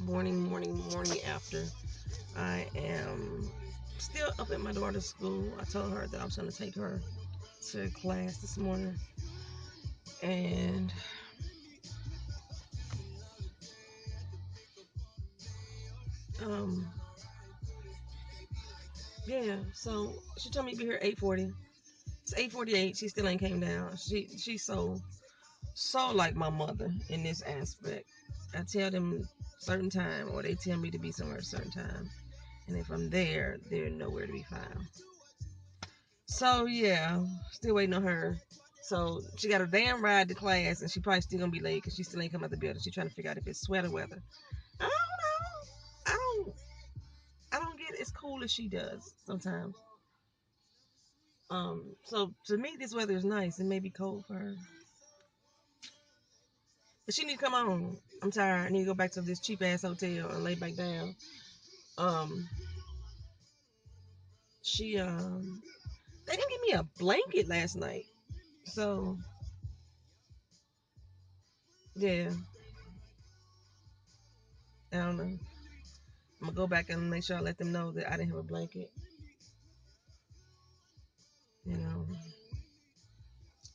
morning after. I am still up at my daughter's school. I told her that I was going to take her to class this morning. And um, yeah, so she told me to be here 8:40. It's 8:48. She still ain't came down. She's so like my mother in this aspect. I tell them certain time, or they tell me to be somewhere at a certain time, and if I'm there, they're nowhere to be found. So yeah, still waiting on her. So she got her damn ride to class, and she probably still gonna be late because she still ain't come out the building. She trying to figure out if it's sweater weather. I don't know. I don't get as cool as she does sometimes. So to me, this weather is nice. It may be cold for her, but she need to come on. I'm tired. I need to go back to this cheap ass hotel and lay back down. Um, she they didn't give me a blanket last night, so yeah, I don't know. I'm gonna go back and make sure I let them know that I didn't have a blanket. You know,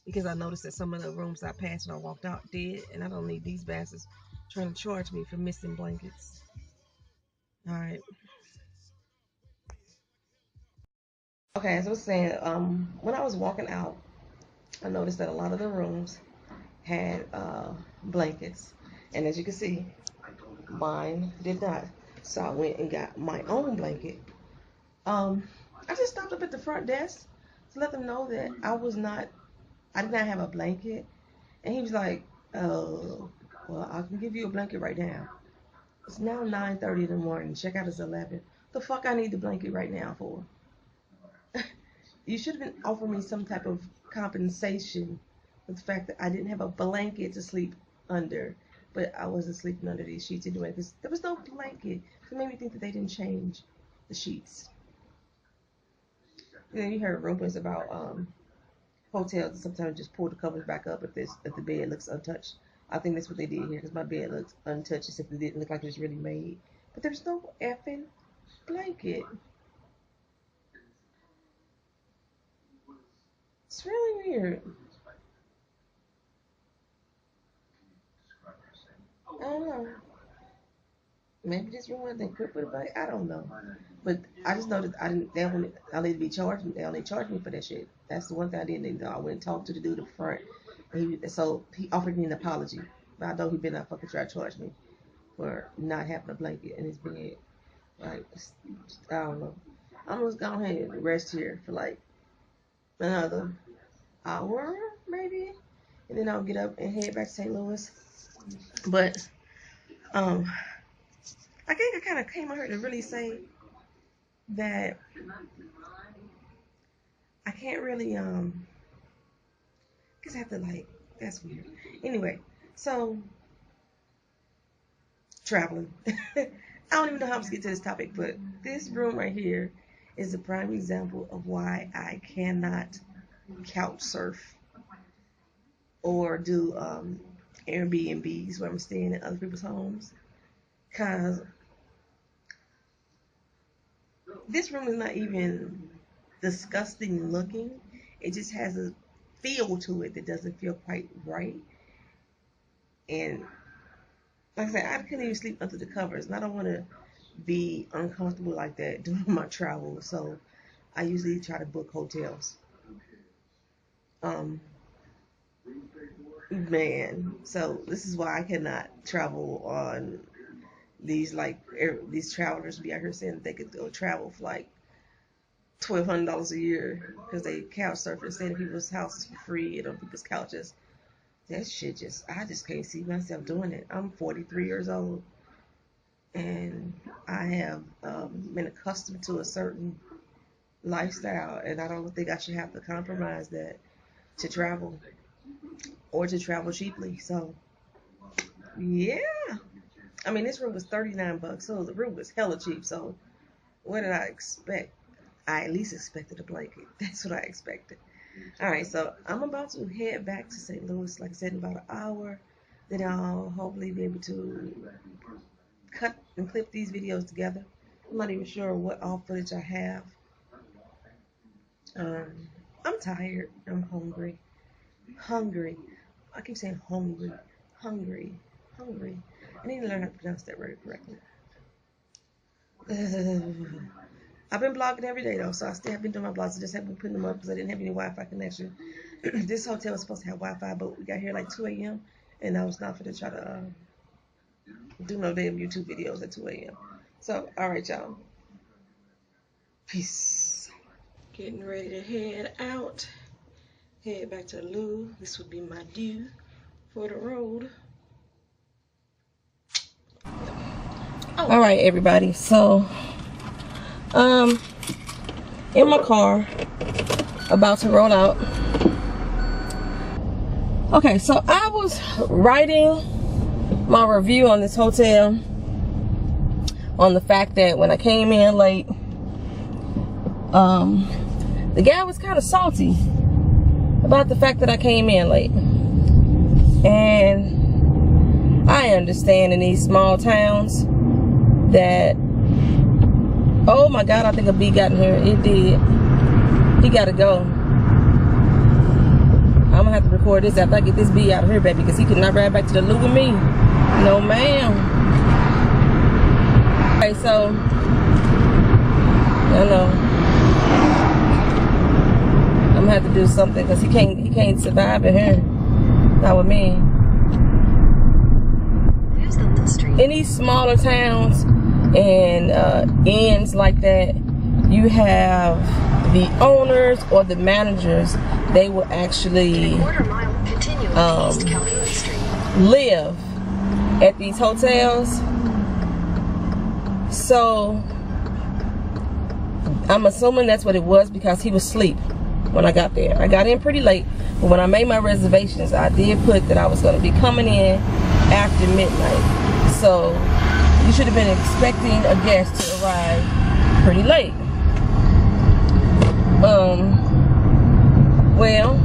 because I noticed that some of the rooms I passed when I walked out did, and I don't need these bastards trying to charge me for missing blankets. All right. Okay, as I was saying, when I was walking out, I noticed that a lot of the rooms had blankets, and as you can see, mine did not. So I went and got my own blanket. Um, I just stopped up at the front desk to let them know that I did not have a blanket, and he was like, "Oh, well, I can give you a blanket right now. It's now 9:30 in the morning. Checkout is 11. The fuck I need the blanket right now for? You should have been offering me some type of compensation for the fact that I didn't have a blanket to sleep under, but I wasn't sleeping under these sheets anyway because there was no blanket. So it made me think that they didn't change the sheets. And then you heard rumors about hotels that sometimes just pull the covers back up if the bed looks untouched. I think that's what they did here because my bed looks untouched as if it didn't look like it was really made. But there's no effing blanket. It's really weird. I don't know. Maybe this room wasn't equipped with a blanket. I don't know. But I just know that I didn't. They don't. I need to be charged. They only charged me for that shit. That's the one thing I didn't know. I went and talked to the dude up front. So he offered me an apology. But I know he better not fucking try to charge me for not having a blanket in his bed. Like, I don't know. I'm just going ahead and rest here for like another hour, maybe. And then I'll get up and head back to St. Louis. But, um, I think I kind of came out here to really say that I can't really, because I have to, like, that's weird. Anyway, so, traveling. I don't even know how I'm going to get to this topic, but this room right here is a prime example of why I cannot couch surf or do Airbnbs where I'm staying in other people's homes. Because this room is not even disgusting looking. It just has a feel to it that doesn't feel quite right. And like I said, I couldn't even sleep under the covers. And I don't want to be uncomfortable like that during my travel. So I usually try to book hotels. Um, man, so this is why I cannot travel on these travelers be out here saying that they could go travel for like $1,200 a year because they couch surf and stay in people's houses for free and on people's couches. That shit I just can't see myself doing it. I'm 43 years old and I have been accustomed to a certain lifestyle, and I don't think I should have to compromise that to travel or to travel cheaply. So yeah, I mean this room was $39, so the room was hella cheap. So what did I expect? I at least expected a blanket. That's what I expected. All right, so I'm about to head back to St. Louis, like I said, in about an hour. Then I'll hopefully be able to cut and clip these videos together. I'm not even sure what all footage I have. I'm tired. I'm hungry. Hungry. I keep saying hungry. Hungry. Hungry. I need to learn how to pronounce that word correctly. I've been blogging every day though, so I still have been doing my blogs. I just haven't been putting them up because I didn't have any Wi-Fi connection. This hotel was supposed to have Wi-Fi, but we got here like 2 a.m. and I was not going to try to do no damn YouTube videos at 2 a.m. So, all right, y'all. Peace. Getting ready to head out. Head back to the loo. This would be my due for the road. Oh. All right, everybody. So, in my car, about to roll out. Okay, so I was writing my review on this hotel on the fact that when I came in late, the guy was kind of salty about the fact that I came in late. And I understand in these small towns that, oh my God, I think a bee got in here. It did. He gotta go. I'm gonna have to record this after I get this bee out of here, baby, because he could not ride back to the loo with me. No, ma'am. Okay, so, I know. I'm gonna have to do something because he can't survive in here. Not with me. In these smaller towns and inns like that, you have the owners or the managers. They will actually live at these hotels. So I'm assuming that's what it was because he was asleep when I got there. I got in pretty late, but when I made my reservations, I did put that I was going to be coming in after midnight. So you should have been expecting a guest to arrive pretty late. Well,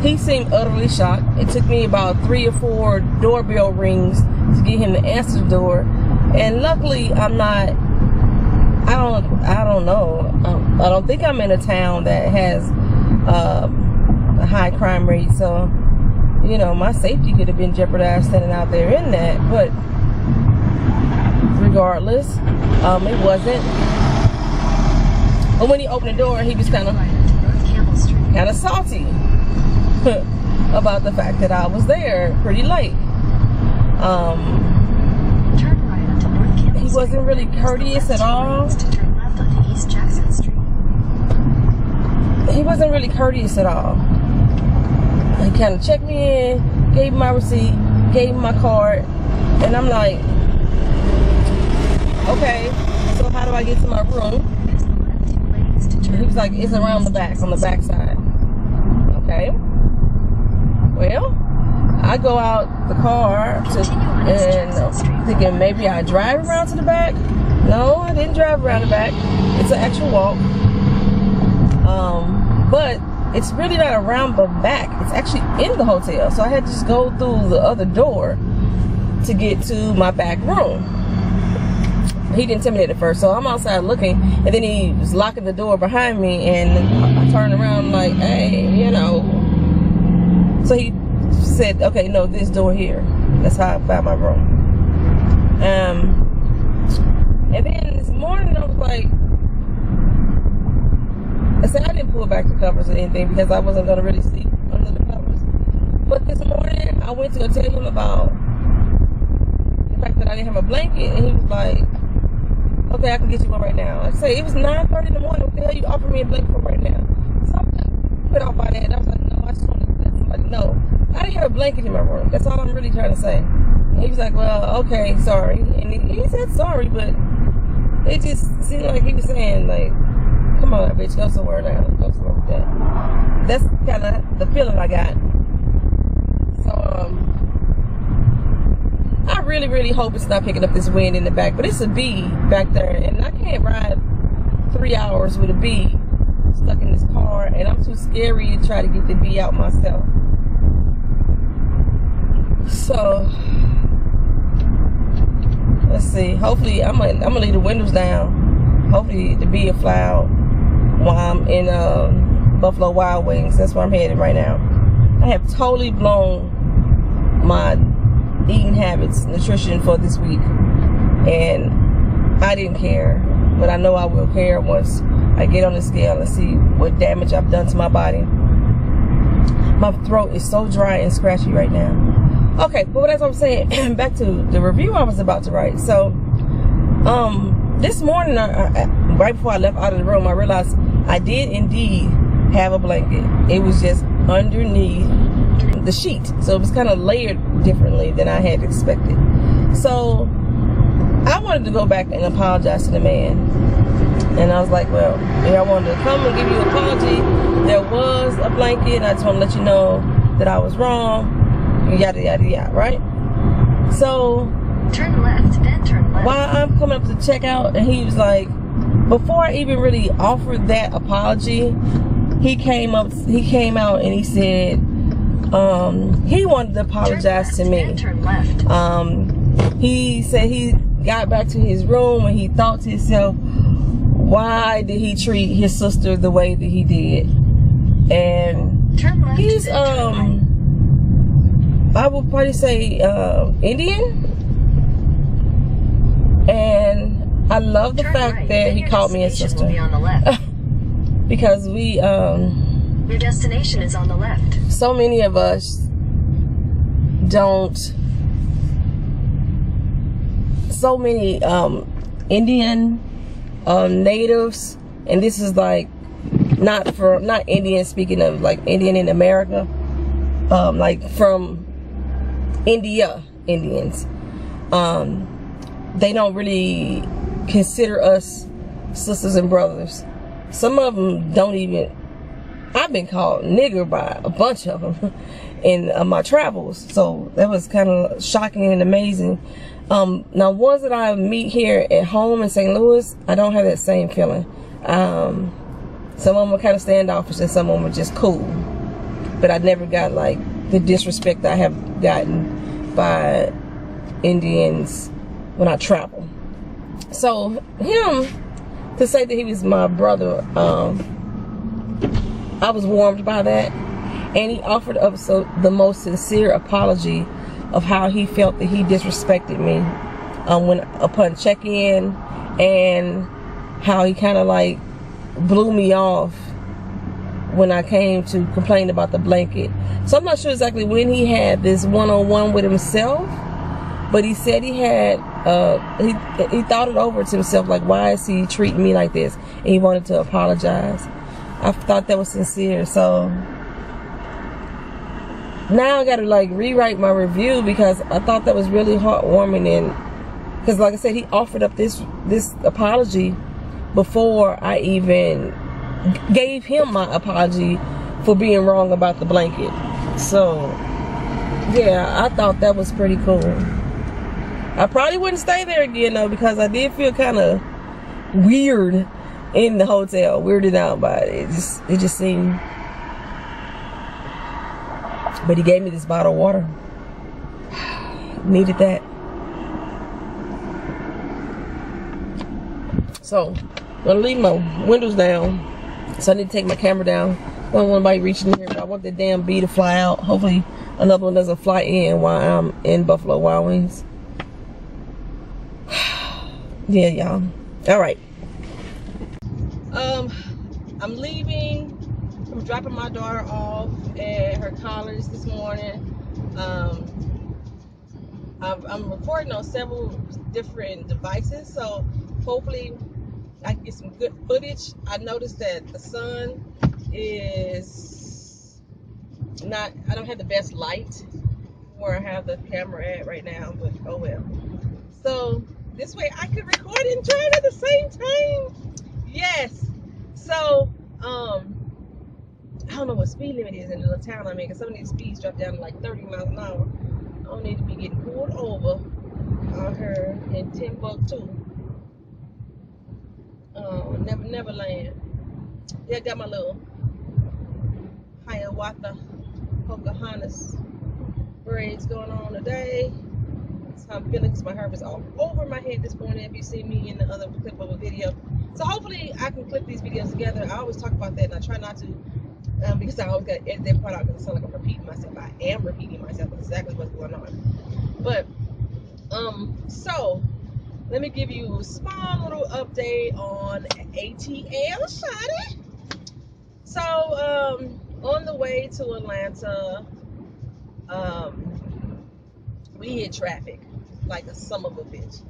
he seemed utterly shocked. It took me about 3 or 4 doorbell rings to get him to answer the door. And luckily, I don't know. I don't think I'm in a town that has a high crime rate. So, you know, my safety could have been jeopardized standing out there in that. But regardless, it wasn't. But when he opened the door, he was kind of salty about the fact that I was there pretty late. He wasn't really courteous at all. He wasn't really courteous at all. He kind of checked me in, gave me my receipt, gave me my card, and I'm like, okay, so how do I get to my room? He was like, it's around the back, on the back side. Okay. Well, I go out the car and thinking maybe I drive around to the back. No, I didn't drive around the back. It's an actual walk. But it's really not around the back. It's actually in the hotel. So I had to just go through the other door to get to my back room. He didn't tell me that at first, so I'm outside looking, and then he was locking the door behind me, and I turned around like, hey, you know. So he said, okay, no, this door here. That's how I found my room. And then this morning I was like, I said I didn't pull back the covers or anything because I wasn't going to really sleep under the covers. But this morning I went to go tell him about the fact that I didn't have a blanket, and he was like, okay, I can get you one right now. I say, it was 9:30 in the morning. What the hell you offering me a blanket for right now? So I put off by that, and I was like, no, I just want to let somebody know. I didn't have a blanket in my room. That's all I'm really trying to say. And he was like, well, okay, sorry. And he said sorry, but it just seemed like he was saying, like, come on, bitch, go somewhere now. Go somewhere with that. That's kind of the feeling I got. So, I really, really hope it's not picking up this wind in the back, but it's a bee back there, and I can't ride 3 hours with a bee stuck in this car, and I'm too scary to try to get the bee out myself. So, Let's see. Hopefully, I'm gonna leave the windows down. Hopefully, the bee will fly out while I'm in Buffalo Wild Wings. That's where I'm headed right now. I have totally blown my eating habits, nutrition for this week, and I didn't care, but I know I will care once I get on the scale and see what damage I've done to my body. My throat is so dry and scratchy right now. Okay, but as I'm saying, back to the review I was about to write. So, this morning, right before I left out of the room, I realized I did indeed have a blanket. It was just underneath the sheet, so it was kind of layered differently than I had expected. So I wanted to go back and apologize to the man, and I was like, well, I wanted to come and give you an apology. There was a blanket, and I just want to let you know that I was wrong, yada yada yada, right? So turn left, then turn left. While I'm coming up to check out, and he was like, before I even really offered that apology, he came out and he said he wanted to apologize to me. Turn left. He said he got back to his room and he thought to himself, why did he treat his sister the way that he did? And turn left, he's I would probably say Indian. And I love the fact that he called me his sister. Will be on the left. Because we your destination is on the left. So many of us don't. So many Indian natives, and this is like not Indian, speaking of like Indian in America, like from India Indians. They don't really consider us sisters and brothers. Some of them don't even. I've been called nigger by a bunch of them in my travels, so that was kind of shocking and amazing. Now, ones that I meet here at home in St. Louis, I don't have that same feeling. Some of them were kind of standoffish, and some of them were just cool. But I never got like the disrespect I have gotten by Indians when I travel. So him to say that he was my brother, I was warmed by that, and he offered up the most sincere apology of how he felt that he disrespected me upon check-in, and how he kind of like blew me off when I came to complain about the blanket. So I'm not sure exactly when he had this one-on-one with himself, but he said he had he thought it over to himself, like, why is he treating me like this? And he wanted to apologize. I thought that was sincere. So now I gotta like rewrite my review, because I thought that was really heartwarming, and because like I said, he offered up this apology before I even gave him my apology for being wrong about the blanket. So yeah, I thought that was pretty cool. I probably wouldn't stay there again though, because I did feel kind of weird in the hotel, weirded out by it. It just seemed. But he gave me this bottle of water. Needed that. So I'm gonna leave my windows down. So I need to take my camera down. I don't want anybody reaching in here, but I want the damn bee to fly out. Hopefully another one doesn't fly in while I'm in Buffalo Wild Wings. Yeah, y'all. All right. I'm leaving. I'm dropping my daughter off at her college this morning. I'm recording on several different devices, so hopefully I can get some good footage. I noticed that the sun is not, I don't have the best light where I have the camera at right now, but oh well. So this way I could record and drive at the same time. Yes. So I don't know what speed limit is in the little town I'm in, because some of these speeds drop down to like 30 miles an hour. I don't need to be getting pulled over out here in Timbuktu. Never land. Yeah, I got my little Hiawatha Pocahontas braids going on today. That's how I'm feeling because my hair was all over my head this morning. If you see me in the other clip of a video, so hopefully I can clip these videos together. I always talk about that, and I try not to, because I always got to edit that part out because it sounds like I'm repeating myself. I am repeating myself. That's exactly what's going on. But so let me give you a small little update on ATL, shawty. So on the way to Atlanta, we hit traffic like a son of a bitch.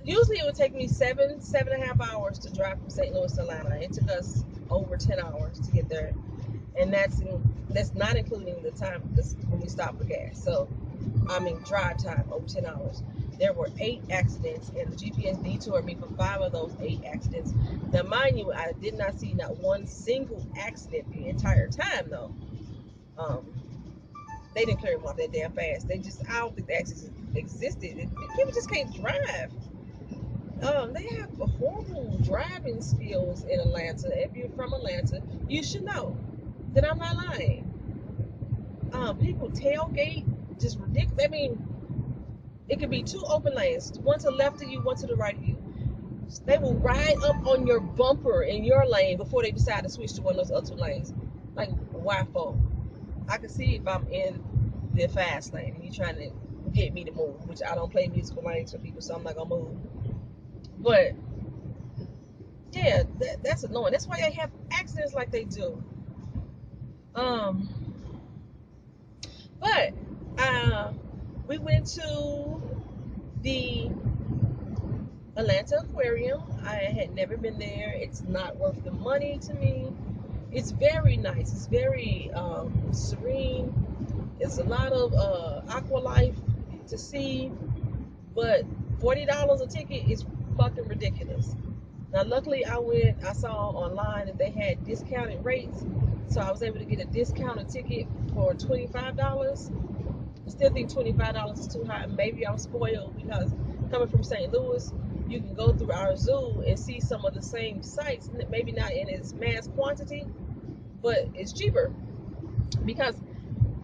Usually it would take me 7.5 hours to drive from St. Louis to Atlanta. It took us over 10 hours to get there, and that's not including the time when we stopped for gas. So I mean drive time over 10 hours. There were 8 accidents, and the GPS detoured me for 5 of those 8 accidents. Now mind you, I did not see not one single accident the entire time though. They didn't clear them off that damn fast. I don't think the accidents existed. People just can't drive. They have horrible driving skills in Atlanta. If you're from Atlanta, you should know that I'm not lying. People tailgate, just ridiculous. I mean, it could be 2 open lanes, one to the left of you, one to the right of you. They will ride up on your bumper in your lane before they decide to switch to one of those other 2 lanes. Like, why for? I can see if I'm in the fast lane and you're trying to get me to move, which I don't play musical lanes for people, so I'm not gonna move. But yeah, that's annoying. That's why they have accidents like they do. But we went to the Atlanta Aquarium. I had never been there. It's not worth the money to me. It's very nice. It's very serene. It's a lot of aqua life to see, but $40 a ticket is fucking ridiculous. Now, luckily, I saw online that they had discounted rates, so I was able to get a discounted ticket for $25. I still think $25 is too high. Maybe I'm spoiled because coming from St. Louis, you can go through our zoo and see some of the same sites, maybe not in its mass quantity, but it's cheaper because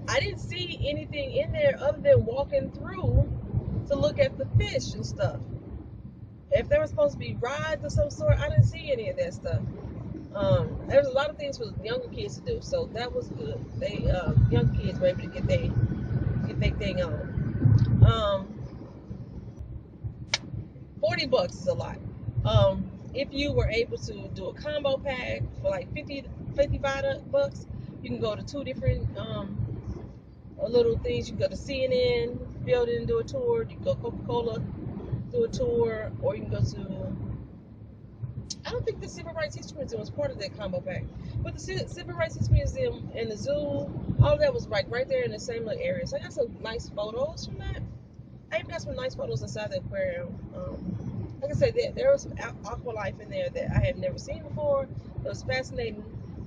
I didn't see anything in there other than walking through to look at the fish and stuff. If there was supposed to be rides of some sort, I didn't see any of that stuff. There's a lot of things for younger kids to do, so that was good. They young kids were able to get their thing on. $40 is a lot. If you were able to do a combo pack for like $55, you can go to 2 different little things. You can go to CNN building and do a tour. You can go Coca-Cola, do a tour, or you can go to, I don't think the Civil Rights History Museum was part of that combo pack, but the Civil Rights History Museum and the zoo, all of that was right there in the same little area. So I got some nice photos from that. I even got some nice photos inside the aquarium. Like I said, there was some aqua life in there that I had never seen before. It was fascinating,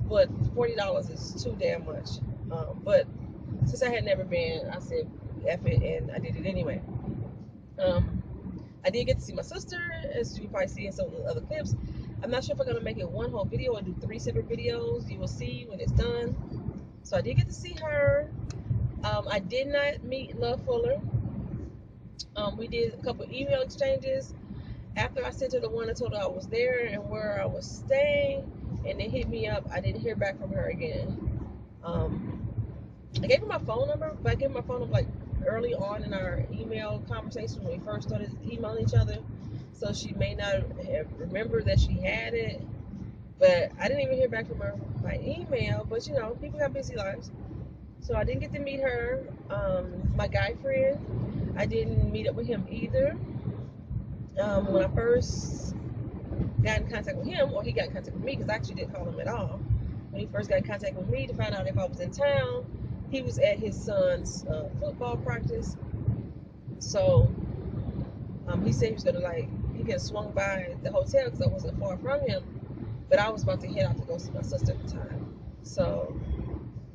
but $40 is too damn much. But since I had never been, I said F it, and I did it anyway. I did get to see my sister, as you can probably see in some of the other clips. I'm not sure if I'm going to make it one whole video or do 3 separate videos. You will see when it's done. So I did get to see her. I did not meet Love Fuller. We did a couple email exchanges. After I sent her the one, I told her I was there and where I was staying, and they hit me up. I didn't hear back from her again. I gave her my phone number, but I gave her my phone number like early on in our email conversation when we first started emailing each other. So she may not have remembered that she had it, but I didn't even hear back from her by email. But you know, people have busy lives. So I didn't get to meet her. My guy friend, I didn't meet up with him either. When I first got in contact with him, or he got in contact with me, because I actually didn't call him at all. When he first got in contact with me to find out if I was in town, he was at his son's football practice. So he said he was gonna he could have swung by the hotel because I wasn't far from him, but I was about to head out to go see my sister at the time. So,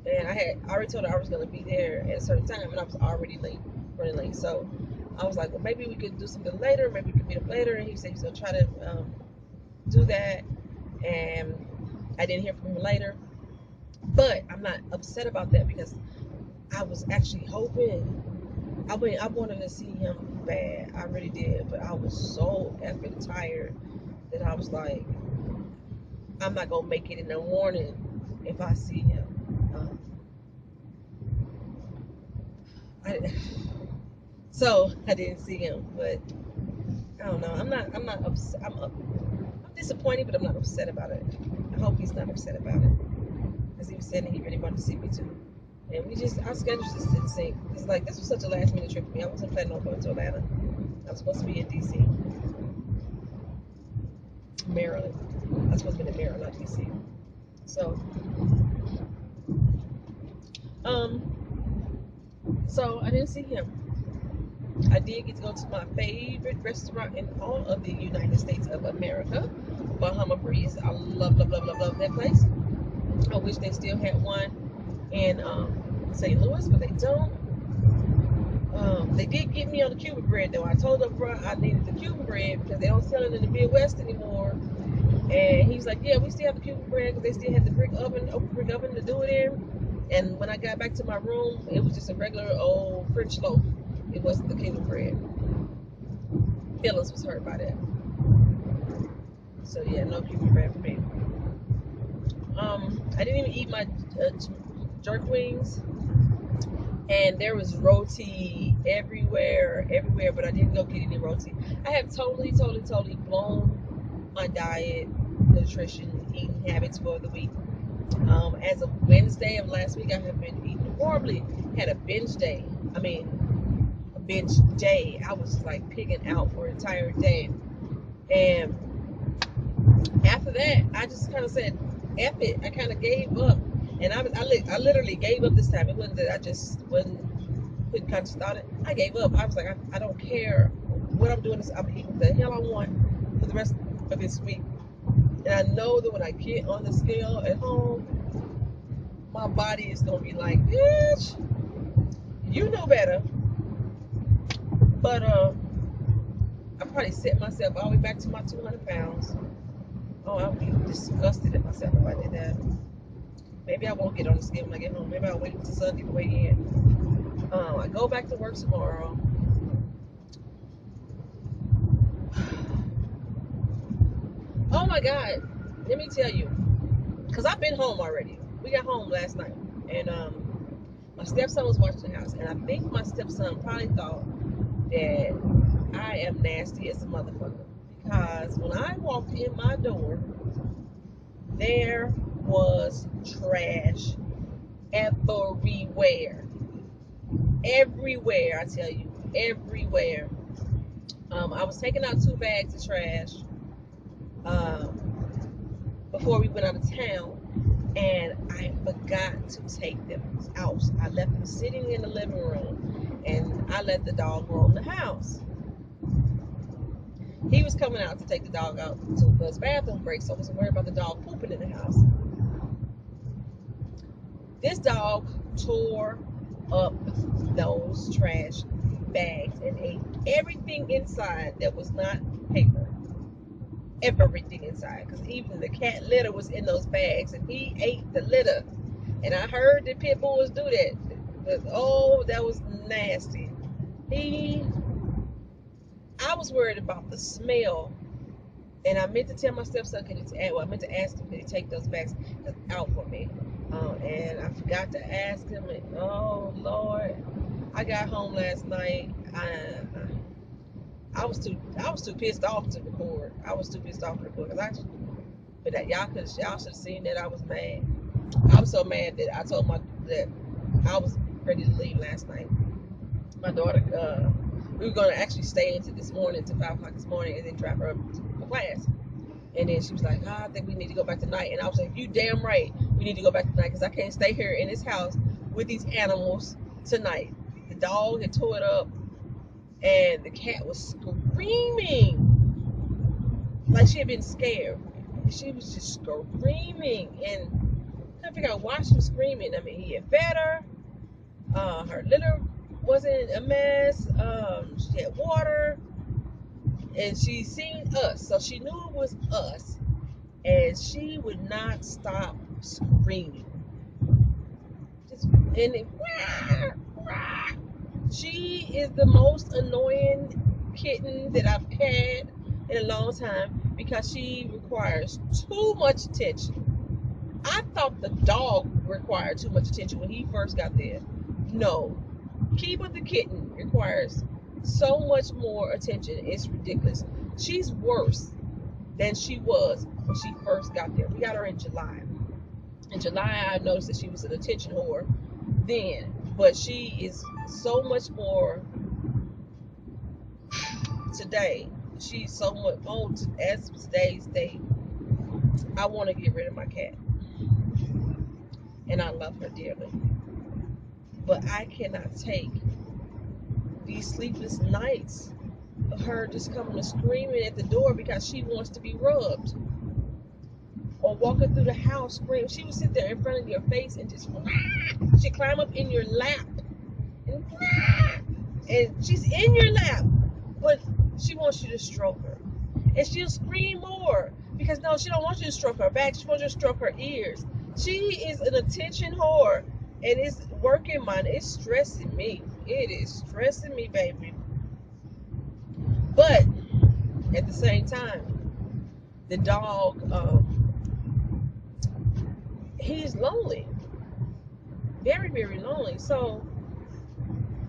and I had already told her I was gonna be there at a certain time, and I was already running late. So I was like, well, maybe we could do something later. Maybe we could meet up later. And he said he's gonna try to do that, and I didn't hear from him later. But I'm not upset about that because I was actually hoping. I wanted to see him bad. I really did, but I was so effing tired that I was like, I'm not gonna make it in the morning if I see him. So I didn't see him, but I don't know. I'm not upset. I'm disappointed, but I'm not upset about it. I hope he's not upset about it, because he was saying that he really wanted to see me too. And our schedules just didn't sync. It's like, this was such a last minute trip for me. I wasn't planning on going to Atlanta. I was supposed to be in DC, Maryland. I was supposed to be in Maryland, not DC. So, so I didn't see him. I did get to go to my favorite restaurant in all of the United States of America, Bahama Breeze. I love that place. I wish they still had one in St. Louis, but they don't. They did get me on the Cuban bread though. I told them, bro, I needed the Cuban bread because they don't sell it in the Midwest anymore. And he was like, yeah, we still have the Cuban bread because they still had the open brick oven to do it in. And when I got back to my room, it was just a regular old French loaf. It wasn't the Cuban bread. Feelings was hurt by that. So yeah, no Cuban bread for me. I didn't even eat my jerk wings, and there was roti everywhere, but I didn't go get any roti. I have totally blown my diet, nutrition, eating habits for the week. As of Wednesday of last week, I have been eating horribly. Had a binge day. I was like pigging out for an entire day. And after that, I just kind of said, F it. I kind of gave up. And I literally gave up this time. It wasn't that I just couldn't conscious thought it. I gave up. I was like, I don't care what I'm doing. I'm eating the hell I want for the rest of this week. And I know that when I get on the scale at home, my body is going to be like, bitch, you know better. But I probably set myself all the way back to my 200 pounds. Oh, I would be disgusted at myself if I did that. Maybe I won't get on the scale when I get home. Maybe I'll wait until Sunday to weigh in. I go back to work tomorrow. Oh my God, let me tell you, because I've been home already. We got home last night, and my stepson was watching the house, and I think my stepson probably thought that I am nasty as a motherfucker, because when I walked in my door, there was trash everywhere. Everywhere, I tell you, everywhere. I was taking out 2 bags of trash before we went out of town, and I forgot to take them out. I left them sitting in the living room, and I let the dog roam the house. He was coming out to take the dog out to his bathroom break, so I wasn't worried about the dog pooping in the house. This dog tore up those trash bags and ate everything inside that was not paper. Everything inside, because even the cat litter was in those bags, and he ate the litter. And I heard the pit bulls do that, but oh, that was nasty. I was worried about the smell, and I meant to tell my stepson, I meant to ask him, could he take those bags out for me? And I forgot to ask him, and oh Lord, I got home last night. I was too pissed off to record. But y'all should have seen that I was mad. I was so mad that I told that I was ready to leave last night. My daughter, we were gonna actually stay into this morning to 5 o'clock this morning, and then drive her up for class. And then she was like, I think we need to go back tonight. And I was like, you damn right, we need to go back tonight, because I can't stay here in this house with these animals tonight. The dog had tore it up, and the cat was screaming like she had been scared. She was just screaming, and I couldn't figure out why she was screaming. I mean, he had fed her. Her litter wasn't a mess. She had water, and she seen us, so she knew it was us, and she would not stop screaming. And she is the most annoying kitten that I've had in a long time because she requires too much attention. I thought the dog required too much attention when he first got there. No, Kiba the kitten requires so much more attention. It's ridiculous. She's worse than she was when she first got there. We got her in July. In July, I noticed that she was an attention whore then, but she is so much more today. She's so much as today's date. I want to get rid of my cat, and I love her dearly, but I cannot take these sleepless nights of her just coming and screaming at the door because she wants to be rubbed, or walking through the house screaming. She would sit there in front of your face and just she climb up in your lap and she's in your lap, but she wants you to stroke her, and she'll scream more because no, she don't want you to stroke her back. She wants you to stroke her ears. She is an attention whore, and it's working mine. It's stressing me. It is stressing me, baby. But at the same time, the dog, he's lonely, very, very lonely. So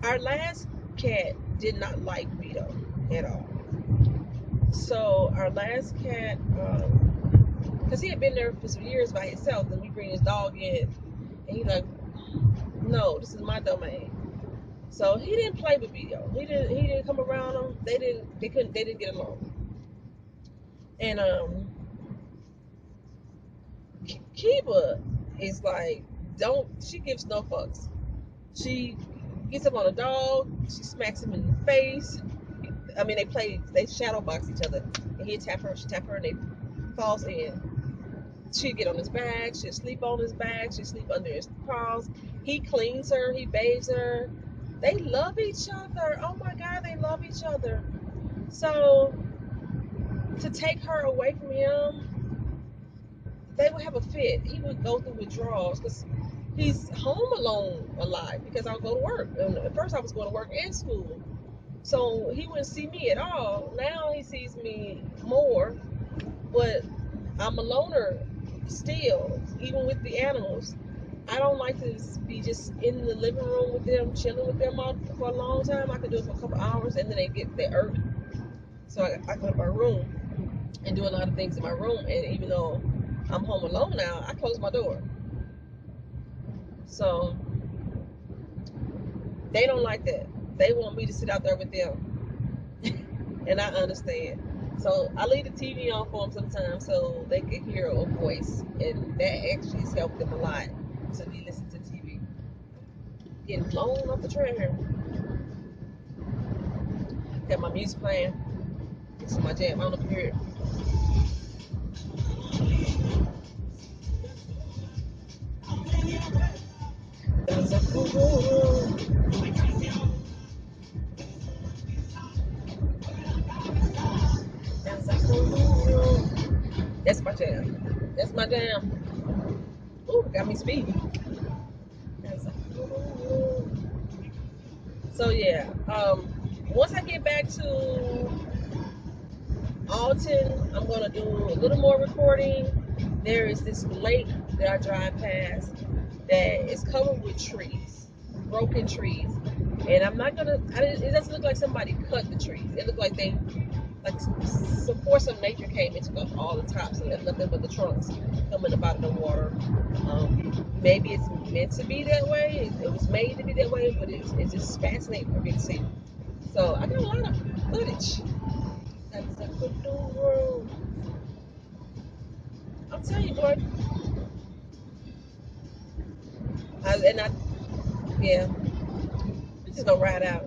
our last cat did not like Vito at all. So our last cat, because he had been there for some years by himself, and we bring his dog in, and he's like, no, this is my domain. So he didn't play with Vito. He didn't come around him. They didn't get along. And Kiba is like, she gives no fucks. She gets up on a dog, she smacks him in the face. I mean, they shadow box each other, and he'd tap her, she tap her, and they falls in. She'd get on his back, she'd sleep on his back, she'd sleep under his paws. He cleans her, he bathes her. They love each other. Oh my God, they love each other. So to take her away from him, they would have a fit. He would go through withdrawals because he's home alone a lot because I'll go to work. And at first I was going to work and school. So he wouldn't see me at all. Now he sees me more, but I'm a loner still, even with the animals. I don't like to be just in the living room with them, chilling with them for a long time. I can do it for a couple hours, and then they irk. So I go to my room and do a lot of things in my room. And even though I'm home alone now, I close my door. So they don't like that. They want me to sit out there with them, and I understand. So I leave the TV on for them sometimes so they can hear a voice, and that actually has helped them a lot. So they listen to TV. Getting blown off the train. Got my music playing. This is my jam. I don't know if you hear it. That's a cool. That's my jam. That's my jam. Ooh, got me speeding. So yeah, once I get back to Alton, I'm gonna do a little more recording. There is this lake that I drive past that is covered with trees, broken trees, and I'm not gonna. It doesn't look like somebody cut the trees. It looked like some force of nature came and took off all the tops and left nothing but the trunks coming up out of the water. Maybe it's meant to be that way. It was made to be that way, but it's just fascinating for me to see. So I got a lot of footage. That's a good world. I'll tell you, boy. Yeah. We're just gonna ride out.